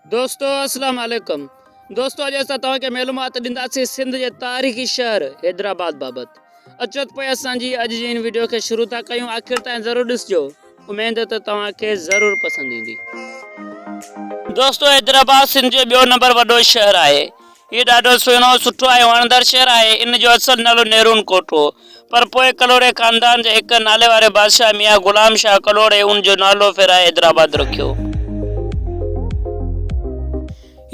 दोस्तों अस्सलाम वालेकुम। दोस्तों अॼु असां तव्हांखे मालूमात ॾींदासीं सिंध जे तारीख़ी शहर हैदराबाद बाबति। अचो त पोइ असांजी अॼु जी इन वीडियो खे शुरू था कयूं, आख़िर ताईं ज़रूरु ॾिसिजो, उमेद त तव्हांखे ज़रूरु पसंदि ईंदी। दोस्तों हैदराबाद सिंध जो ॿियो नंबर वॾो शहर आहे। हीउ ॾाढो सुहिणो सुठो ऐं वणंदड़ शहर आहे। इन जो असुलु नालो नेरून कोट हो, पर पोइ कलोड़े ख़ानदान जे हिकु नाले वारे बादशाह मियां ग़ुलाम शाह कलोड़े उन जो नालो फेराए हैदराबाद रखियो।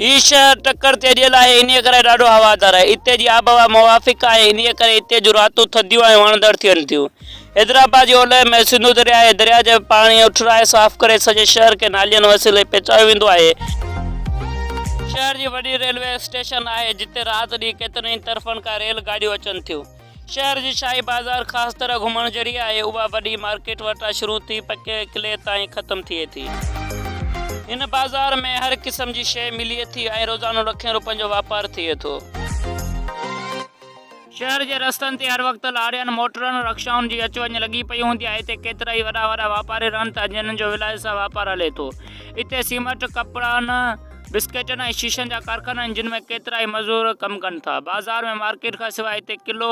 हीउ शहर टक्कर ते अॼियल आहे, इन करे ॾाढो हवादार आहे। हिते जी आबहवा मुवाफ़िक़ आहे, इन करे हिते जूं रातूं थधियूं ऐं वणंदड़ थियनि थियूं। हैदराबाद जे ओलह में सिंधु दरिया आहे। दरिया जे पाणी उठराए साफ़ करे सॼे शहर खे नालियुनि वसीले पहुचायो वेंदो आहे। शहर जी वॾी रेलवे स्टेशन आहे, जिते राति ॾींहुं केतिरनि तरफ़नि खां रेल गाॾियूं अचनि थियूं। शहर जी शाही बाज़ार ख़ासि तरह घुमण जहिड़ी आहे। उहा वॾी मार्केट वटां शुरू थी पके किले ताईं ख़तमु थिए थी। इन बाज़ार में हर क़िस्म जी शइ मिले थी ऐं रोज़ानो लखें रुपयनि जो वापारु थिए थो। शहर जे रस्तनि ते हर वक़्तु लारियुनि मोटरनि रक्शाउनि जी अच वञ लॻी पई हूंदी आहे। हिते केतिरा ई वॾा वापारी रहनि था, जिन्हनि जो विलायत सां वापारु हले थो। हिते सीमेंट, कपिड़नि, बिस्किटनि ऐं शीशनि जा कारखाना आहिनि, जिन में केतिरा ई मज़दूर कमु कनि था। बाज़ार में मार्केट खां सवाइ हिते किलो,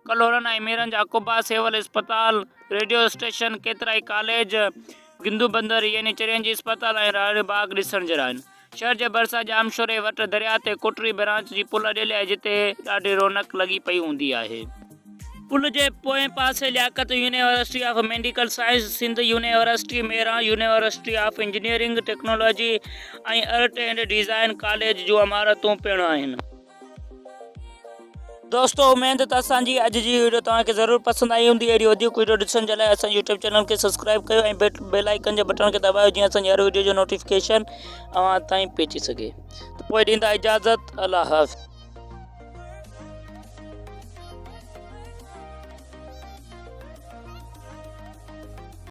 कलोरनि ऐं मीरनि जा कुबा, सिविल अस्पताल, रेडियो स्टेशन, केतिरा ई कॉलेज, गिंदू बंदर यानी चरियनि जी अस्पताल ऐं राणी बाग ॾिसण जहिड़ा आहिनि। शहर जे भरिसां जाम शोरे वटि दरिया ते कुटरी ब्रांच जी पुल ॾियल आहे, जिते ॾाढी रौनक लॻी पई हूंदी आहे। पुल जे पोएं पासे Liaquat University of Medical Science, Sindh University, मेरा यूनिवर्सिटी ऑफ इंजीनियरिंग टेक्नोलॉजी ऐं आर्ट एंड डिज़ाइन कॉलेज जूं इमारतूं पिणु आहिनि। दोस्तों उमेद त असांजी अॼु जी वीडियो तव्हांखे ज़रूरु पसंदि आई हूंदी। अहिड़ी वधीक वीडियो ॾिसण जे लाइ असांजे यूट्यूब चैनल खे सब्सक्राइब कयो ऐं बेल आइकन जे बटन खे दबायो, जीअं असांजी हर वीडियो जो नोटिफिकेशन अव्हां ताईं पहुची सघे। त पोइ ॾींदा इजाज़त। अल्लाह हाफ़िज़।